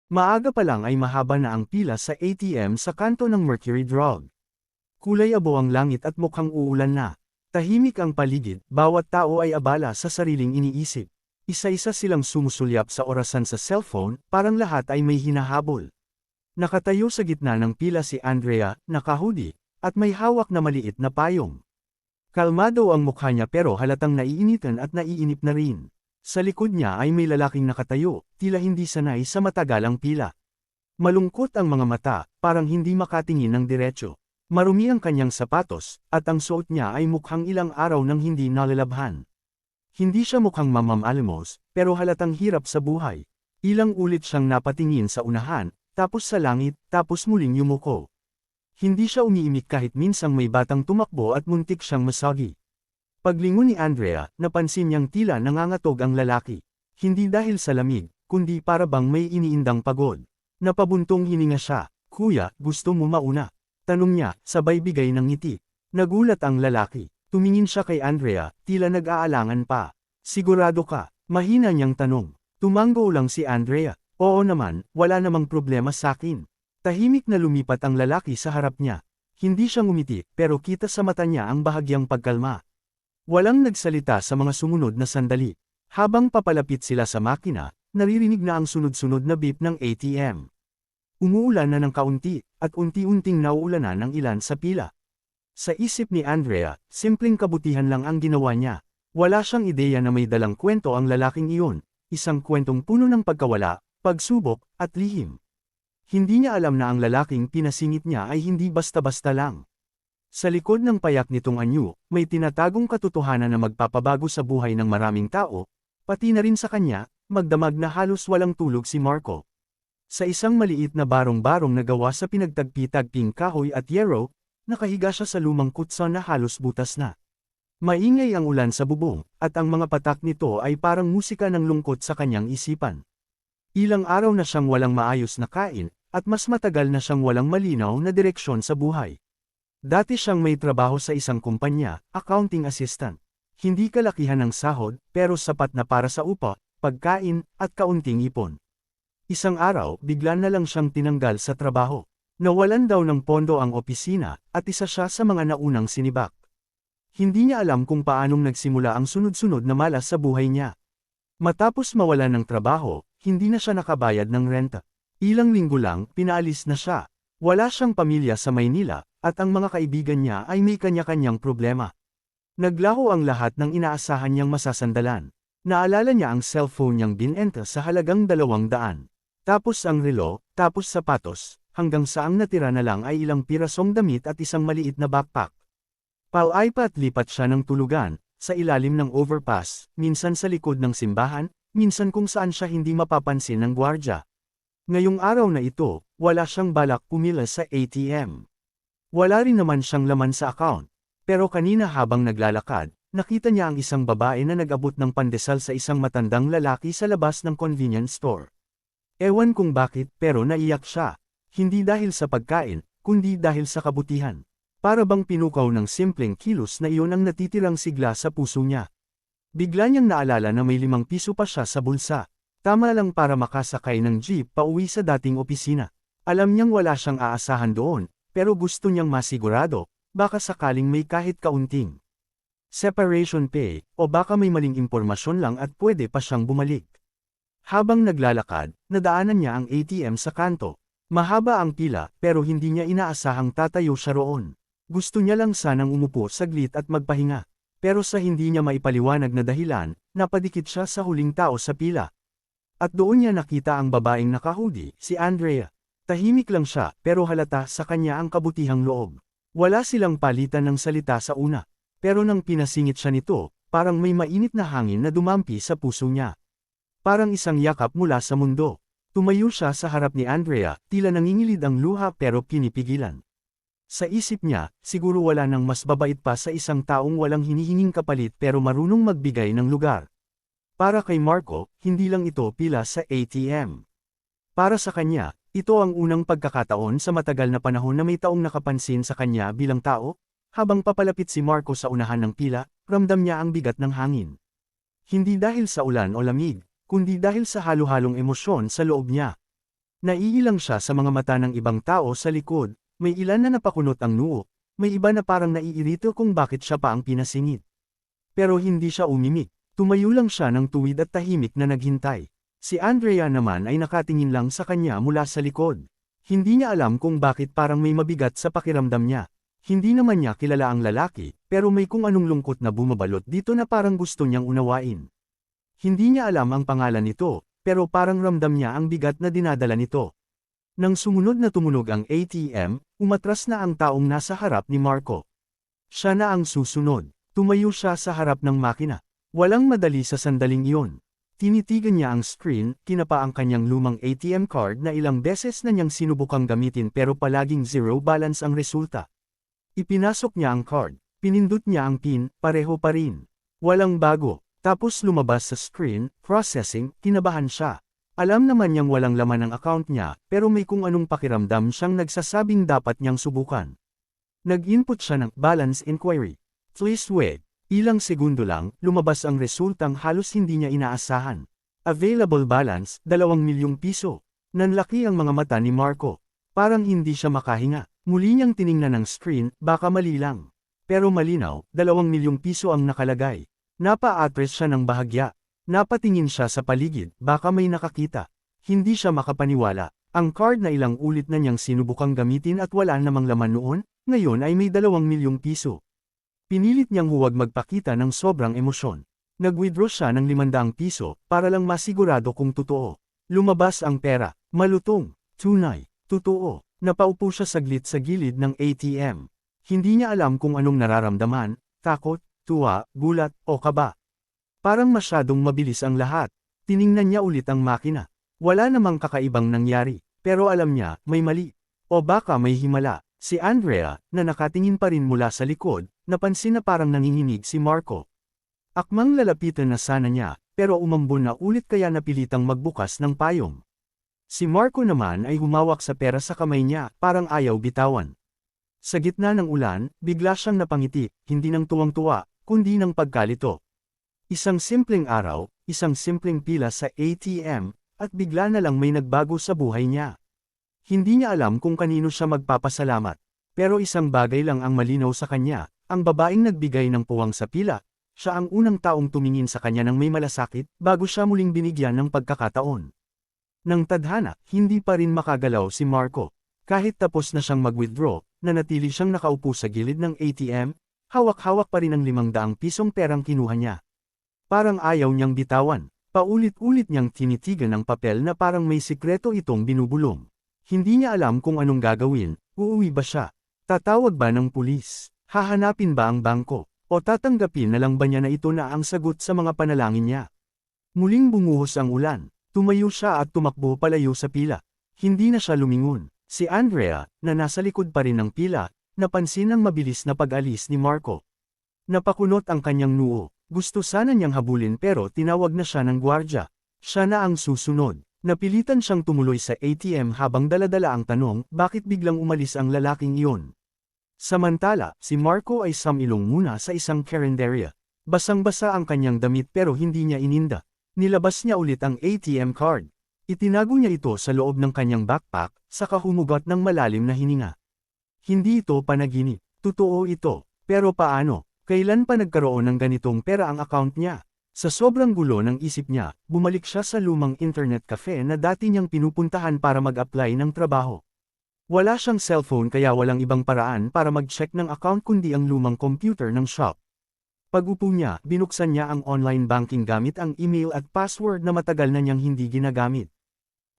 Maaga pa lang ay mahaba na ang pila sa ATM sa kanto ng Mercury Drug. Kulay abo ang langit at mukhang uulan na. Tahimik ang paligid, bawat tao ay abala sa sariling iniisip. Isa-isa silang sumusulyap sa orasan sa cellphone, parang lahat ay may hinahabol. Nakatayo sa gitna ng pila si Andrea, naka-hoodie, at may hawak na maliit na payong. Kalmado ang mukha niya pero halatang naiinitan at naiinip na rin. Sa likod niya ay may lalaking nakatayo, tila hindi sanay sa matagalang pila. Malungkot ang mga mata, parang hindi makatingin ng diretso. Marumi ang kanyang sapatos, at ang suot niya ay mukhang ilang araw nang hindi nalalabhan. Hindi siya mukhang mamamalimos, pero halatang hirap sa buhay. Ilang ulit siyang napatingin sa unahan, tapos sa langit, tapos muling yumuko. Hindi siya umiimik kahit minsang may batang tumakbo at muntik siyang masagi. Paglingon ni Andrea, napansin niyang tila nangangatog ang lalaki. Hindi dahil sa lamig, kundi para bang may iniindang pagod. Napabuntong hininga siya. "Kuya, gusto mo mauna?" Tanong niya, sabay bigay ng ngiti. Nagulat ang lalaki. Tumingin siya kay Andrea, tila nag-aalangan pa. "Sigurado ka?" Mahina niyang tanong. Tumango lang si Andrea. "Oo naman, wala namang problema sakin." Tahimik na lumipat ang lalaki sa harap niya. Hindi siya ngumiti, pero kita sa mata niya ang bahagyang pagkalma. Walang nagsalita sa mga sumunod na sandali. Habang papalapit sila sa makina, naririnig na ang sunod-sunod na beep ng ATM. Umuulan na ng kaunti, at unti-unting nauulanan ng ilan sa pila. Sa isip ni Andrea, simpleng kabutihan lang ang ginawa niya. Wala siyang ideya na may dalang kwento ang lalaking iyon, isang kwentong puno ng pagkawala, pagsubok, at lihim. Hindi niya alam na ang lalaking pinasingit niya ay hindi basta-basta lang. Sa likod ng payak nitong anyo, may tinatagong katotohanan na magpapabago sa buhay ng maraming tao, pati na rin sa kanya, magdamag na halos walang tulog si Marco. Sa isang maliit na barong-barong na gawa sa pinagtagpi-tagping kahoy at yero, nakahiga siya sa lumang kutson na halos butas na. Maingay ang ulan sa bubong, at ang mga patak nito ay parang musika ng lungkot sa kanyang isipan. Ilang araw na siyang walang maayos na kain, at mas matagal na siyang walang malinaw na direksyon sa buhay. Dati siyang may trabaho sa isang kumpanya, accounting assistant. Hindi kalakihan ng sahod, pero sapat na para sa upa, pagkain, at kaunting ipon. Isang araw, bigla na lang siyang tinanggal sa trabaho. Nawalan daw ng pondo ang opisina, at isa siya sa mga naunang sinibak. Hindi niya alam kung paanong nagsimula ang sunod-sunod na malas sa buhay niya. Matapos mawalan ng trabaho, hindi na siya nakabayad ng renta. Ilang linggo lang, pinaalis na siya. Wala siyang pamilya sa Maynila, at ang mga kaibigan niya ay may kanya-kanyang problema. Naglaho ang lahat ng inaasahan niyang masasandalan. Naalala niya ang cellphone niyang binenta sa halagang 200. Tapos ang relo, tapos sapatos, hanggang sa ang natira na lang ay ilang pirasong damit at isang maliit na backpack. Paulipat lipat siya ng tulugan, sa ilalim ng overpass, minsan sa likod ng simbahan, minsan kung saan siya hindi mapapansin ng gwardya. Ngayong araw na ito, wala siyang balak pumila sa ATM. Wala rin naman siyang laman sa account. Pero kanina habang naglalakad, nakita niya ang isang babae na nag-abot ng pandesal sa isang matandang lalaki sa labas ng convenience store. Ewan kung bakit, pero naiyak siya. Hindi dahil sa pagkain, kundi dahil sa kabutihan. Para bang pinukaw ng simpleng kilos na iyon ang natitirang sigla sa puso niya. Bigla niyang naalala na may 5 piso pa siya sa bulsa. Tama lang para makasakay ng jeep pauwi sa dating opisina. Alam niyang wala siyang aasahan doon, pero gusto niyang masigurado, baka sakaling may kahit kaunting separation pay, o baka may maling impormasyon lang at pwede pa siyang bumalik. Habang naglalakad, nadaanan niya ang ATM sa kanto. Mahaba ang pila, pero hindi niya inaasahang tatayo siya roon. Gusto niya lang sanang umupo saglit at magpahinga. Pero sa hindi niya maipaliwanag na dahilan, napadikit siya sa huling tao sa pila. At doon niya nakita ang babaeng naka-hoodie, si Andrea. Tahimik lang siya, pero halata sa kanya ang kabutihang loob. Wala silang palitan ng salita sa una. Pero nang pinasingit siya nito, parang may mainit na hangin na dumampi sa puso niya. Parang isang yakap mula sa mundo. Tumayo siya sa harap ni Andrea, tila nangingilid ang luha pero pinipigilan. Sa isip niya, siguro wala nang mas babait pa sa isang taong walang hinihinging kapalit pero marunong magbigay ng lugar. Para kay Marco, hindi lang ito pila sa ATM. Para sa kanya, ito ang unang pagkakataon sa matagal na panahon na may taong nakapansin sa kanya bilang tao. Habang papalapit si Marco sa unahan ng pila, ramdam niya ang bigat ng hangin. Hindi dahil sa ulan o lamig, kundi dahil sa halo-halong emosyon sa loob niya. Naiilang siya sa mga mata ng ibang tao sa likod, may ilan na napakunot ang noo, may iba na parang naiirito kung bakit siya pa ang pinasingit. Pero hindi siya umimik, tumayo lang siya ng tuwid at tahimik na naghintay. Si Andrea naman ay nakatingin lang sa kanya mula sa likod. Hindi niya alam kung bakit parang may mabigat sa pakiramdam niya. Hindi naman niya kilala ang lalaki, pero may kung anong lungkot na bumabalot dito na parang gusto niyang unawain. Hindi niya alam ang pangalan nito, pero parang ramdam niya ang bigat na dinadala nito. Nang sumunod na tumunog ang ATM, umatras na ang taong nasa harap ni Marco. Siya na ang susunod. Tumayo siya sa harap ng makina. Walang madali sa sandaling iyon. Tinitigan niya ang screen, kinapa ang kanyang lumang ATM card na ilang beses na niyang sinubukang gamitin pero palaging zero balance ang resulta. Ipinasok niya ang card, pinindot niya ang PIN, pareho pa rin. Walang bago, tapos lumabas sa screen, processing, kinabahan siya. Alam naman niyang walang laman ang account niya, pero may kung anong pakiramdam siyang nagsasabing dapat niyang subukan. Nag-input siya ng balance inquiry. Please wait. Ilang segundo lang, lumabas ang resultang halos hindi niya inaasahan. Available balance, 2 milyong piso. Nanlaki ang mga mata ni Marco. Parang hindi siya makahinga. Muli niyang tiningnan ang screen, baka mali lang. Pero malinaw, 2 milyong piso ang nakalagay. Napa-atras siya ng bahagya. Napatingin siya sa paligid, baka may nakakita. Hindi siya makapaniwala. Ang card na ilang ulit na niyang sinubukang gamitin at wala namang laman noon, ngayon ay may 2 milyong piso. Pinilit niyang huwag magpakita ng sobrang emosyon. Nag-withdraw siya ng 500 piso, para lang masigurado kung totoo. Lumabas ang pera, malutong, tunay, totoo. Napaupo siya saglit sa gilid ng ATM. Hindi niya alam kung anong nararamdaman, takot, tuwa, gulat, o kaba. Parang masyadong mabilis ang lahat. Tiningnan niya ulit ang makina. Wala namang kakaibang nangyari, pero alam niya, may mali. O baka may himala. Si Andrea, na nakatingin pa rin mula sa likod, napansin na parang nanginginig si Marco. Akmang lalapitan na sana niya, pero umambon na ulit kaya napilitang magbukas ng payong. Si Marco naman ay humawak sa pera sa kamay niya, parang ayaw bitawan. Sa gitna ng ulan, bigla siyang napangiti, hindi ng tuwang-tuwa, kundi ng pagkalito. Isang simpleng araw, isang simpleng pila sa ATM, at bigla na lang may nagbago sa buhay niya. Hindi niya alam kung kanino siya magpapasalamat. Pero isang bagay lang ang malinaw sa kanya, ang babaeng nagbigay ng puwang sa pila, siya ang unang taong tumingin sa kanya ng may malasakit, bago siya muling binigyan ng pagkakataon. Nang tadhana, hindi pa rin makagalaw si Marco. Kahit tapos na siyang mag-withdraw, nanatili siyang nakaupo sa gilid ng ATM, hawak-hawak pa rin ang 500 pisong perang kinuha niya. Parang ayaw niyang bitawan, paulit-ulit niyang tinitigan ang papel na parang may sikreto itong binubulong. Hindi niya alam kung anong gagawin, uuwi ba siya? Tatawag ba ng pulis? Hahanapin ba ang bangko? O tatanggapin na lang ba niya na ito na ang sagot sa mga panalangin niya? Muling bumuhos ang ulan, tumayo siya at tumakbo palayo sa pila. Hindi na siya lumingon. Si Andrea, na nasa likod pa rin ng pila, napansin ang mabilis na pag-alis ni Marco. Napakunot ang kanyang noo, gusto sana niyang habulin pero tinawag na siya ng gwardya. Siya na ang susunod. Napilitan siyang tumuloy sa ATM habang daladala ang tanong, bakit biglang umalis ang lalaking iyon? Samantala, si Marco ay samilong muna sa isang karinderya. Basang-basa ang kanyang damit pero hindi niya ininda. Nilabas niya ulit ang ATM card. Itinago niya ito sa loob ng kanyang backpack, saka humugot ng malalim na hininga. Hindi ito panaginip. Totoo ito. Pero paano? Kailan pa nagkaroon ng ganitong pera ang account niya? Sa sobrang gulo ng isip niya, bumalik siya sa lumang internet cafe na dati niyang pinupuntahan para mag-apply ng trabaho. Wala siyang cellphone kaya walang ibang paraan para mag-check ng account kundi ang lumang computer ng shop. Pag-upo niya, binuksan niya ang online banking gamit ang email at password na matagal na niyang hindi ginagamit.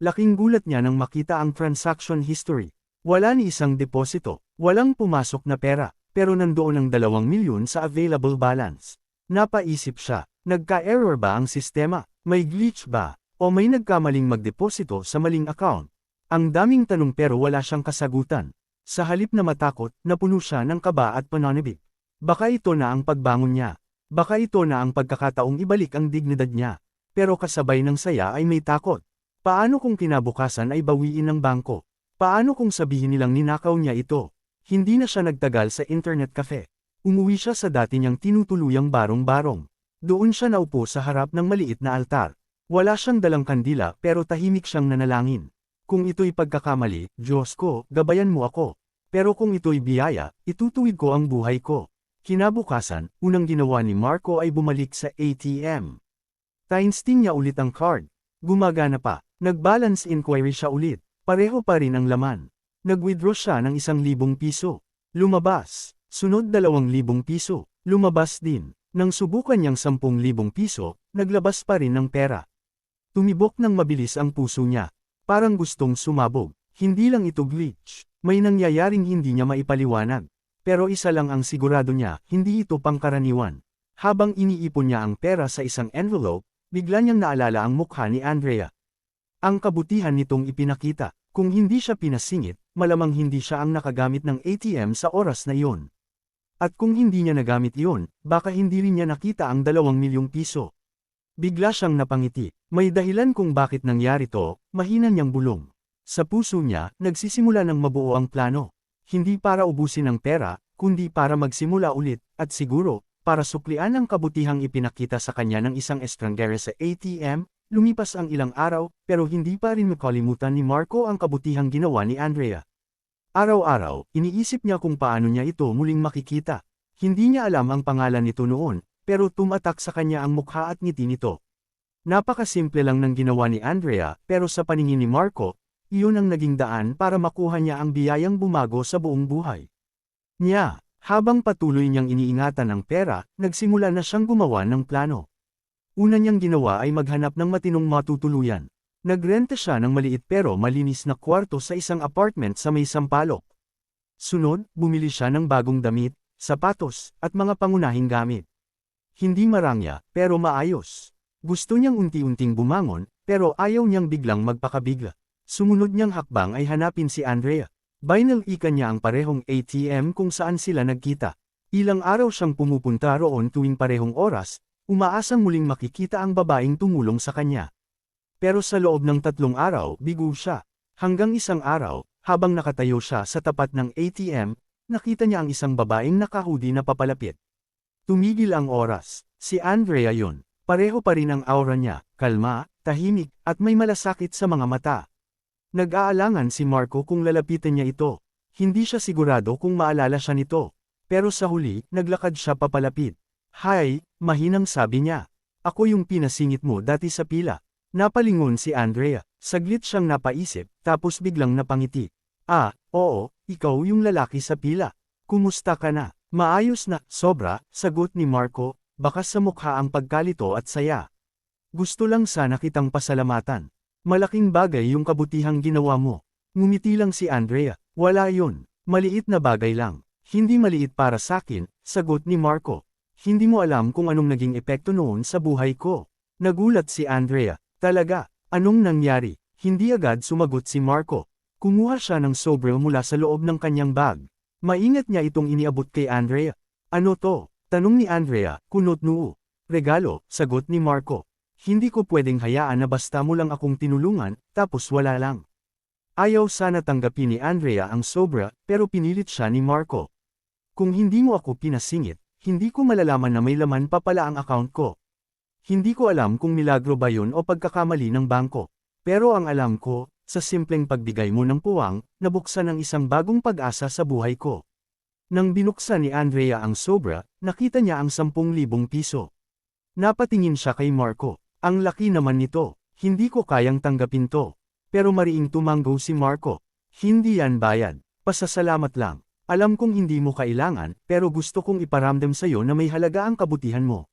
Laking gulat niya nang makita ang transaction history. Wala ni isang deposito, walang pumasok na pera, pero nandoon ang 2 milyon sa available balance. Napaisip siya. Nagka-error ba ang sistema? May glitch ba? O may nagkamaling magdeposito sa maling account? Ang daming tanong pero wala siyang kasagutan. Sa halip na matakot, napuno siya ng kaba at pananabik. Baka ito na ang pagbangon niya. Baka ito na ang pagkakataong ibalik ang dignidad niya. Pero kasabay ng saya ay may takot. Paano kung kinabukasan ay bawiin ng bangko? Paano kung sabihin nilang ninakaw niya ito? Hindi na siya nagtagal sa internet cafe. Umuwi siya sa dati niyang tinutuluyang barong-barong. Doon siya naupo sa harap ng maliit na altar. Wala siyang dalang kandila pero tahimik siyang nanalangin. Kung ito'y pagkakamali, Diyos ko, gabayan mo ako. Pero kung ito'y biyaya, itutuwid ko ang buhay ko. Kinabukasan, unang ginawa ni Marco ay bumalik sa ATM. Tinesting niya ulit ang card. Gumagana pa. Nag-balance inquiry siya ulit. Pareho pa rin ang laman. Nag-withdraw siya ng 1,000 piso. Lumabas. Sunod 2,000 piso. Lumabas din. Nang subukan niyang 10,000 piso, naglabas pa rin ng pera. Tumibok ng mabilis ang puso niya. Parang gustong sumabog. Hindi lang ito glitch. May nangyayaring hindi niya maipaliwanag. Pero isa lang ang sigurado niya, hindi ito pangkaraniwan. Habang iniipon niya ang pera sa isang envelope, bigla niyang naalala ang mukha ni Andrea. Ang kabutihan nitong ipinakita. Kung hindi siya pinasingit, malamang hindi siya ang nakagamit ng ATM sa oras na iyon. At kung hindi niya nagamit iyon, baka hindi rin niya nakita ang 2,000,000 piso. Bigla siyang napangiti. May dahilan kung bakit nangyari to, mahina niyang bulong. Sa puso niya, nagsisimula ng mabuo ang plano. Hindi para ubusin ang pera, kundi para magsimula ulit, at siguro, para suklian ang kabutihang ipinakita sa kanya ng isang estranggera sa ATM. Lumipas ang ilang araw, pero hindi pa rin makalimutan ni Marco ang kabutihang ginawa ni Andrea. Araw-araw, iniisip niya kung paano niya ito muling makikita. Hindi niya alam ang pangalan nito noon, pero tumatak sa kanya ang mukha at ngiti nito. Napakasimple lang ng ginawa ni Andrea, pero sa paningin ni Marco, iyon ang naging daan para makuha niya ang biyayang bumago sa buong buhay niya. Habang patuloy niyang iniingatan ang pera, nagsimula na siyang gumawa ng plano. Una niyang ginawa ay maghanap ng matinong matutuluyan. Nagrenta siya ng maliit pero malinis na kwarto sa isang apartment sa may Sampaloc. Sunod, bumili siya ng bagong damit, sapatos, at mga pangunahing gamit. Hindi marangya, pero maayos. Gusto niyang unti-unting bumangon, pero ayaw niyang biglang magpakabigla. Sumunod niyang hakbang ay hanapin si Andrea. Binalikan niya ang parehong ATM kung saan sila nagkita. Ilang araw siyang pumupunta roon tuwing parehong oras, umaasang muling makikita ang babaeng tumulong sa kanya. Pero sa loob ng 3 araw, bigo siya. Hanggang isang araw, habang nakatayo siya sa tapat ng ATM, nakita niya ang isang babaeng nakahudi na papalapit. Tumigil ang oras. Si Andrea yun. Pareho pa rin ang aura niya, kalma, tahimik, at may malasakit sa mga mata. Nag-aalangan si Marco kung lalapitan niya ito. Hindi siya sigurado kung maalala siya nito. Pero sa huli, naglakad siya papalapit. "Hi," mahinang sabi niya. "Ako yung pinasingit mo dati sa pila." Napalingon si Andrea. Saglit siyang napaisip, tapos biglang napangiti. "Ah, oo, ikaw yung lalaki sa pila. Kumusta ka na?" "Maayos na, sobra," sagot ni Marco, bakas sa mukha ang pagkalito at saya. "Gusto lang sana kitang pasalamatan. Malaking bagay yung kabutihang ginawa mo." Ngumiti lang si Andrea. "Wala yun. Maliit na bagay lang." "Hindi maliit para sakin," sagot ni Marco. "Hindi mo alam kung anong naging epekto noon sa buhay ko." Nagulat si Andrea. "Talaga? Anong nangyari?" Hindi agad sumagot si Marco. Kumuha siya ng sobre mula sa loob ng kanyang bag. Maingat niya itong iniabot kay Andrea. "Ano to?" tanong ni Andrea, kunot noo. "Regalo," sagot ni Marco. "Hindi ko pwedeng hayaan na basta mo lang akong tinulungan, tapos wala lang." Ayaw sana tanggapin ni Andrea ang sobra, pero pinilit siya ni Marco. "Kung hindi mo ako pinasingit, hindi ko malalaman na may laman pa pala ang account ko. Hindi ko alam kung milagro ba yun o pagkakamali ng bangko. Pero ang alam ko, sa simpleng pagbigay mo ng puwang, nabuksan ang isang bagong pag-asa sa buhay ko." Nang binuksan ni Andrea ang sobra, nakita niya ang 10,000 piso. Napatingin siya kay Marco. "Ang laki naman nito. Hindi ko kayang tanggapin to." Pero mariing tumanggo si Marco. "Hindi yan bayad. Pasasalamat lang. Alam kong hindi mo kailangan, pero gusto kong iparamdam sa'yo na may halaga ang kabutihan mo."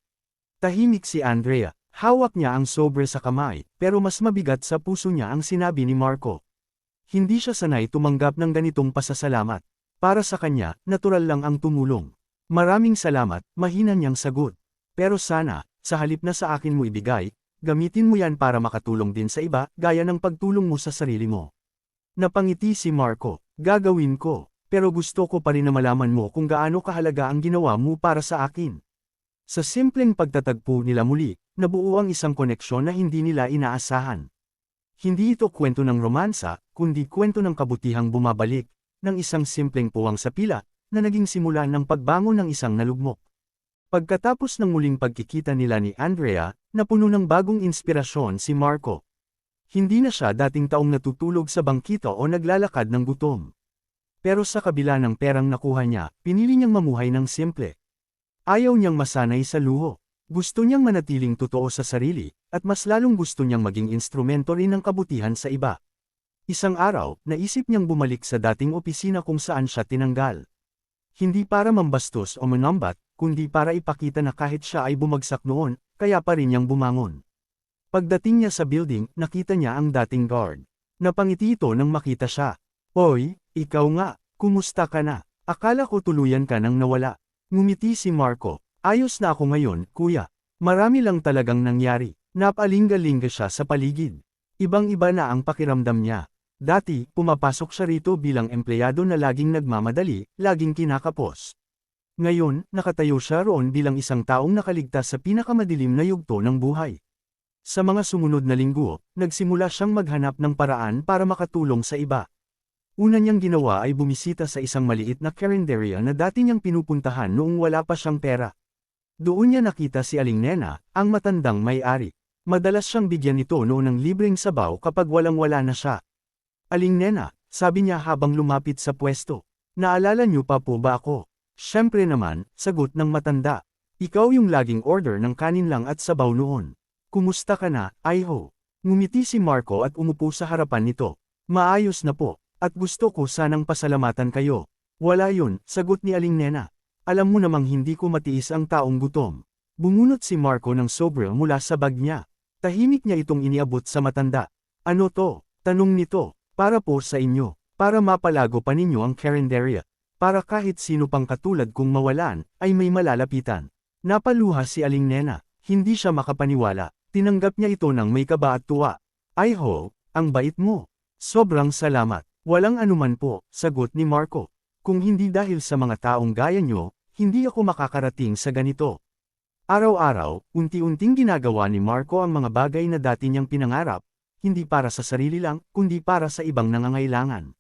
Tahimik si Andrea. Hawak niya ang sobre sa kamay, pero mas mabigat sa puso niya ang sinabi ni Marco. Hindi siya sanay tumanggap ng ganitong pasasalamat. Para sa kanya, natural lang ang tumulong. "Maraming salamat," mahina niyang sagot. "Pero sana, sa halip na sa akin mo ibigay, gamitin mo yan para makatulong din sa iba, gaya ng pagtulong mo sa sarili mo." Napangiti si Marco. "Gagawin ko, pero gusto ko pa rin na malaman mo kung gaano kahalaga ang ginawa mo para sa akin." Sa simpleng pagtatagpo nila muli, nabuo ang isang koneksyon na hindi nila inaasahan. Hindi ito kwento ng romansa, kundi kwento ng kabutihang bumabalik, ng isang simpleng puwang sa pila, na naging simula ng pagbangon ng isang nalugmok. Pagkatapos ng muling pagkikita nila ni Andrea, napuno ng bagong inspirasyon si Marco. Hindi na siya dating taong natutulog sa bangkita o naglalakad ng gutom. Pero sa kabila ng perang nakuha niya, pinili niyang mamuhay ng simple. Ayaw niyang masanay sa luho. Gusto niyang manatiling totoo sa sarili, at mas lalong gusto niyang maging instrumento rin ng kabutihan sa iba. Isang araw, naisip niyang bumalik sa dating opisina kung saan siya tinanggal. Hindi para mambastos o manambat, kundi para ipakita na kahit siya ay bumagsak noon, kaya pa rin niyang bumangon. Pagdating niya sa building, nakita niya ang dating guard. Napangiti ito nang makita siya. Hoy, ikaw nga, kumusta ka na? Akala ko tuluyan ka nang nawala. Ngumiti si Marco. Ayos na ako ngayon, kuya. Marami lang talagang nangyari. Napalinga-linga siya sa paligid. Ibang-iba na ang pakiramdam niya. Dati, pumapasok siya rito bilang empleyado na laging nagmamadali, laging kinakapos. Ngayon, nakatayo siya roon bilang isang taong nakaligtas sa pinakamadilim na yugto ng buhay. Sa mga sumunod na linggo, nagsimula siyang maghanap ng paraan para makatulong sa iba. Una niyang ginawa ay bumisita sa isang maliit na carinderia na dati niyang pinupuntahan noong wala pa siyang pera. Doon niya nakita si Aling Nena, ang matandang may-ari. Madalas siyang bigyan nito noon ng libreng sabaw kapag walang-wala na siya. Aling Nena, sabi niya habang lumapit sa pwesto. Naalala niyo pa po ba ako? Siyempre naman, sagot ng matanda. Ikaw yung laging order ng kanin lang at sabaw noon. Kumusta ka na, Iho? Ngumiti si Marco at umupo sa harapan nito. Maayos na po, at gusto ko sanang pasalamatan kayo. Wala yun, sagot ni Aling Nena. Alam mo namang hindi ko matiis ang taong gutom. Bumunot si Marco ng sobre mula sa bag niya. Tahimik niya itong iniabot sa matanda. Ano to? Tanong nito. Para po sa inyo. Para mapalago pa ninyo ang carinderia. Para kahit sino pang katulad kung mawalan, ay may malalapitan. Napaluha si Aling Nena. Hindi siya makapaniwala. Tinanggap niya ito ng may kaba at tuwa. Ay ho, ang bait mo. Sobrang salamat. Walang anuman po, sagot ni Marco. Kung hindi dahil sa mga taong gaya nyo, hindi ako makakarating sa ganito. Araw-araw, unti-unting ginagawa ni Marco ang mga bagay na dati niyang pinangarap, hindi para sa sarili lang, kundi para sa ibang nangangailangan.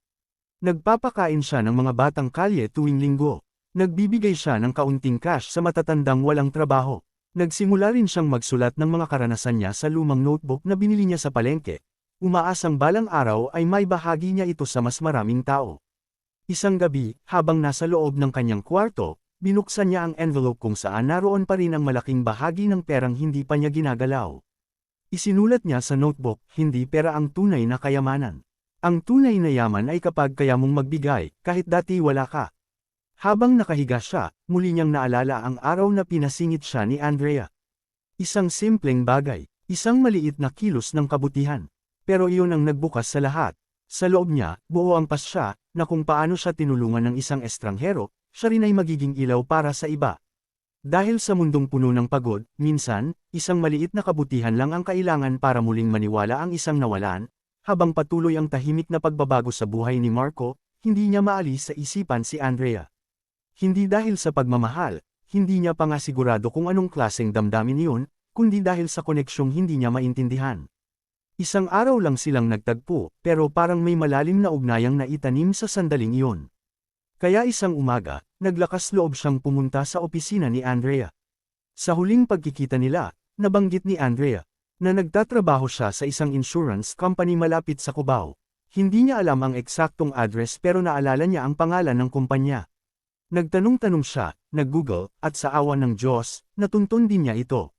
Nagpapakain siya ng mga batang kalye tuwing linggo. Nagbibigay siya ng kaunting cash sa matatandang walang trabaho. Nagsimula rin siyang magsulat ng mga karanasan niya sa lumang notebook na binili niya sa palengke. Umaasang balang araw ay may bahagi niya ito sa mas maraming tao. Isang gabi, habang nasa loob ng kanyang kwarto, binuksan niya ang envelope kung saan naroon pa rin ang malaking bahagi ng perang hindi pa niya ginagalaw. Isinulat niya sa notebook, hindi pera ang tunay na kayamanan. Ang tunay na yaman ay kapag kaya mong magbigay, kahit dati wala ka. Habang nakahiga siya, muli niyang naalala ang araw na pinasingit siya ni Andrea. Isang simpleng bagay, isang maliit na kilos ng kabutihan. Pero iyon ang nagbukas sa lahat. Sa loob niya, buo ang pasya, na kung paano siya tinulungan ng isang estranghero, siya rin ay magiging ilaw para sa iba. Dahil sa mundong puno ng pagod, minsan, isang maliit na kabutihan lang ang kailangan para muling maniwala ang isang nawalan. Habang patuloy ang tahimik na pagbabago sa buhay ni Marco, hindi niya maalis sa isipan si Andrea. Hindi dahil sa pagmamahal, hindi niya pa nga sigurado kung anong klaseng damdamin iyon, kundi dahil sa koneksyong hindi niya maintindihan. Isang araw lang silang nagtagpo, pero parang may malalim na ugnayang naitanim sa sandaling iyon. Kaya isang umaga, naglakas loob siyang pumunta sa opisina ni Andrea. Sa huling pagkikita nila, nabanggit ni Andrea, na nagtatrabaho siya sa isang insurance company malapit sa Cubao. Hindi niya alam ang eksaktong address pero naalala niya ang pangalan ng kumpanya. Nagtanong-tanong siya, nag-Google, at sa awa ng Diyos, natuntun din niya ito.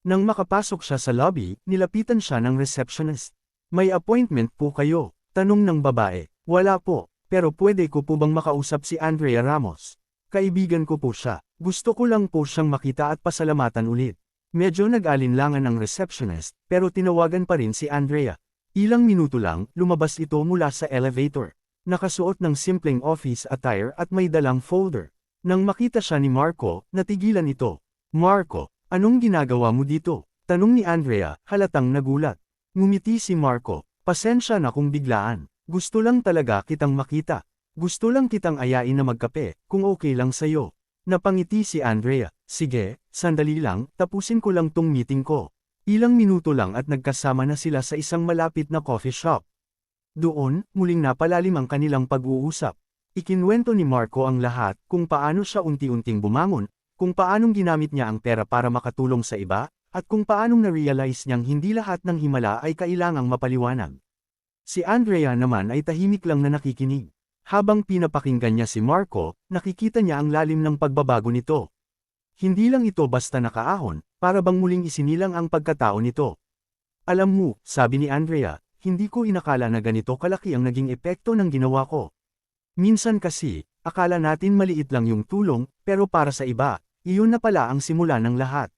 Nang makapasok siya sa lobby, nilapitan siya ng receptionist. May appointment po kayo? Tanong ng babae. Wala po, pero pwede ko po bang makausap si Andrea Ramos? Kaibigan ko po siya. Gusto ko lang po siyang makita at pasalamatan ulit. Medyo nag-alinlangan ang receptionist, pero tinawagan pa rin si Andrea. Ilang minuto lang, lumabas ito mula sa elevator. Nakasuot ng simpleng office attire at may dalang folder. Nang makita siya ni Marco, natigilan ito. Marco, anong ginagawa mo dito? Tanong ni Andrea, halatang nagulat. Ngumiti si Marco, pasensya na kung biglaan. Gusto lang talaga kitang makita. Gusto lang kitang ayain na magkape, kung okay lang sa'yo. Napangiti si Andrea, sige, sandali lang, tapusin ko lang tong meeting ko. Ilang minuto lang at nagkasama na sila sa isang malapit na coffee shop. Doon, muling napalalim ang kanilang pag-uusap. Ikinwento ni Marco ang lahat, kung paano siya unti-unting bumangon, kung paanong ginamit niya ang pera para makatulong sa iba, at kung paanong na-realize niyang hindi lahat ng himala ay kailangang mapaliwanag. Si Andrea naman ay tahimik lang na nakikinig. Habang pinapakinggan niya si Marco, nakikita niya ang lalim ng pagbabago nito. Hindi lang ito basta nakaahon, para bang muling isinilang ang pagkatao nito. Alam mo, sabi ni Andrea, hindi ko inakala na ganito kalaki ang naging epekto ng ginawa ko. Minsan kasi, akala natin maliit lang yung tulong, pero para sa iba, iyon na pala ang simula ng lahat.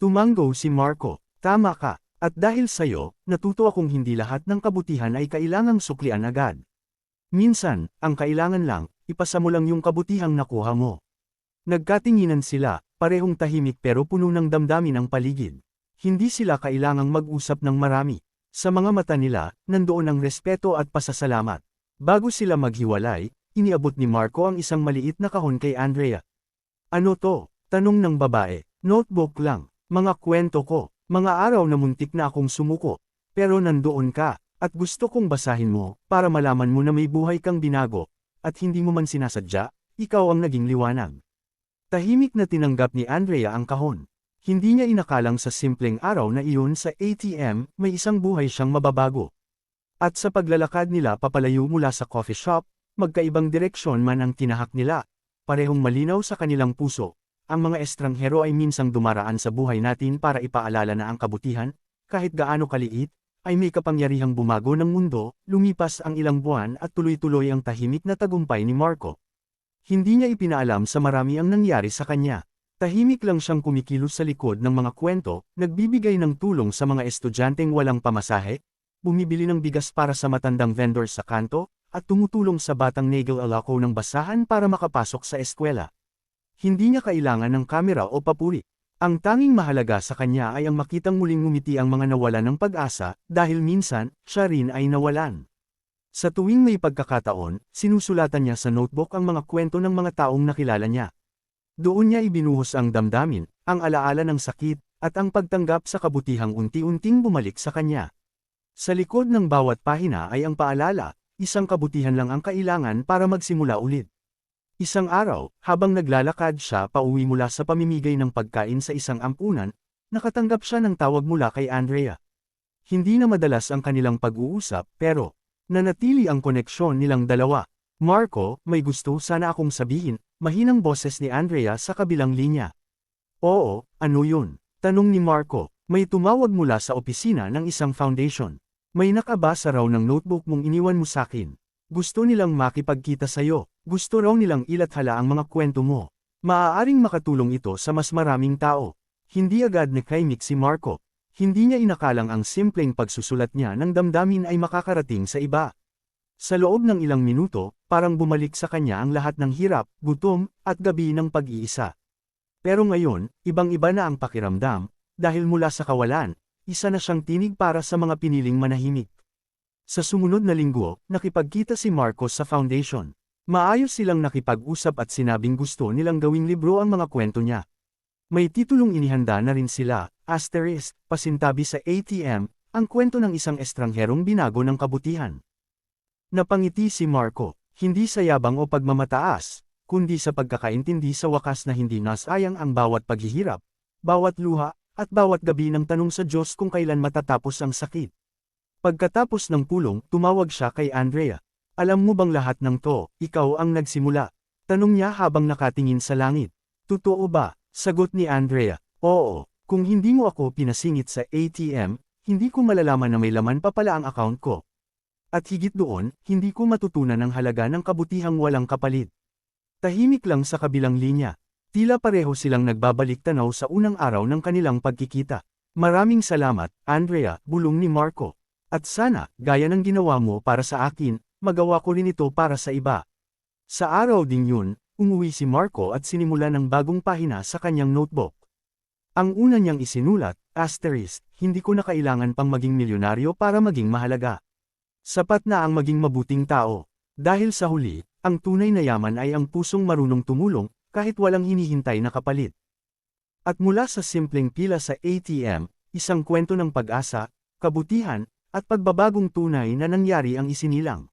Tumango si Marco, tama ka, at dahil sa'yo, natuto akong hindi lahat ng kabutihan ay kailangang suklian agad. Minsan, ang kailangan lang, ipasa mo lang yung kabutihang nakuha mo. Nagkatinginan sila, parehong tahimik pero puno ng damdamin ang paligid. Hindi sila kailangang mag-usap ng marami. Sa mga mata nila, nandoon ang respeto at pasasalamat. Bago sila maghiwalay, iniabot ni Marco ang isang maliit na kahon kay Andrea. Ano to? Tanong ng babae. Notebook lang. Mga kwento ko. Mga araw na muntik na akong sumuko. Pero nandoon ka. At gusto kong basahin mo, para malaman mo na may buhay kang binago, at hindi mo man sinasadya, ikaw ang naging liwanag. Tahimik na tinanggap ni Andrea ang kahon. Hindi niya inakalang sa simpleng araw na iyon sa ATM, may isang buhay siyang mababago. At sa paglalakad nila papalayo mula sa coffee shop, magkaibang direksyon man ang tinahak nila, parehong malinaw sa kanilang puso. Ang mga estranghero ay minsang dumaraan sa buhay natin para ipaalala na ang kabutihan, kahit gaano kaliit, ay may kapangyarihang bumago ng mundo. Lumipas ang ilang buwan at tuloy-tuloy ang tahimik na tagumpay ni Marco. Hindi niya ipinaalam sa marami ang nangyari sa kanya. Tahimik lang siyang kumikilos sa likod ng mga kwento, nagbibigay ng tulong sa mga estudyanteng walang pamasahe, bumibili ng bigas para sa matandang vendor sa kanto, at tumutulong sa batang nag-aalako ng basahan para makapasok sa eskwela. Hindi niya kailangan ng kamera o papuri. Ang tanging mahalaga sa kanya ay ang makitang muling ngumiti ang mga nawalan ng pag-asa, dahil minsan, siya rin ay nawalan. Sa tuwing may pagkakataon, sinusulatan niya sa notebook ang mga kwento ng mga taong nakilala niya. Doon niya ibinuhos ang damdamin, ang alaala ng sakit, at ang pagtanggap sa kabutihang unti-unting bumalik sa kanya. Sa likod ng bawat pahina ay ang paalala, isang kabutihan lang ang kailangan para magsimula ulit. Isang araw, habang naglalakad siya pauwi mula sa pamimigay ng pagkain sa isang ampunan, nakatanggap siya ng tawag mula kay Andrea. Hindi na madalas ang kanilang pag-uusap, pero nanatili ang koneksyon nilang dalawa. Marco, may gusto sana akong sabihin, mahinang boses ni Andrea sa kabilang linya. Oo, ano yun? Tanong ni Marco, may tumawag mula sa opisina ng isang foundation. May nakabasa raw ng notebook mong iniwan mo sakin. Gusto nilang makipagkita sa'yo. Gusto raw nilang ilathala ang mga kwento mo. Maaaring makatulong ito sa mas maraming tao. Hindi agad nakaimik si Marco. Hindi niya inakalang ang simpleng pagsusulat niya ng damdamin ay makakarating sa iba. Sa loob ng ilang minuto, parang bumalik sa kanya ang lahat ng hirap, gutom, at gabi ng pag-iisa. Pero ngayon, ibang-iba na ang pakiramdam, dahil mula sa kawalan, isa na siyang tinig para sa mga piniling manahimik. Sa sumunod na linggo, nakipagkita si Marcos sa foundation. Maayos silang nakipag-usap at sinabing gusto nilang gawing libro ang mga kwento niya. May titulong inihanda na rin sila, pasintabi sa ATM, ang kwento ng isang estrangherong binago ng kabutihan. Napangiti si Marco, hindi sa yabang o pagmamataas, kundi sa pagkakaintindi sa wakas na hindi nasayang ang bawat paghihirap, bawat luha, at bawat gabi ng tanong sa Diyos kung kailan matatapos ang sakit. Pagkatapos ng pulong, tumawag siya kay Andrea. Alam mo bang lahat ng to, ikaw ang nagsimula? Tanong niya habang nakatingin sa langit. Totoo ba? Sagot ni Andrea. Oo, kung hindi mo ako pinasingit sa ATM, hindi ko malalaman na may laman pa pala ang account ko. At higit doon, hindi ko matutunan ang halaga ng kabutihang walang kapalit. Tahimik lang sa kabilang linya. Tila pareho silang nagbabalik tanaw sa unang araw ng kanilang pagkikita. Maraming salamat, Andrea, bulong ni Marco. At sana, gaya ng ginawa mo para sa akin, magawa ko rin ito para sa iba. Sa araw ding yun, umuwi si Marco at sinimula ng bagong pahina sa kanyang notebook. Ang una niyang isinulat, hindi ko na kailangan pang maging milyonaryo para maging mahalaga. Sapat na ang maging mabuting tao. Dahil sa huli, ang tunay na yaman ay ang pusong marunong tumulong, kahit walang hinihintay na kapalit. At mula sa simpleng pila sa ATM, isang kwento ng pag-asa, kabutihan, at pagbabagong tunay na nangyari ang isinilang.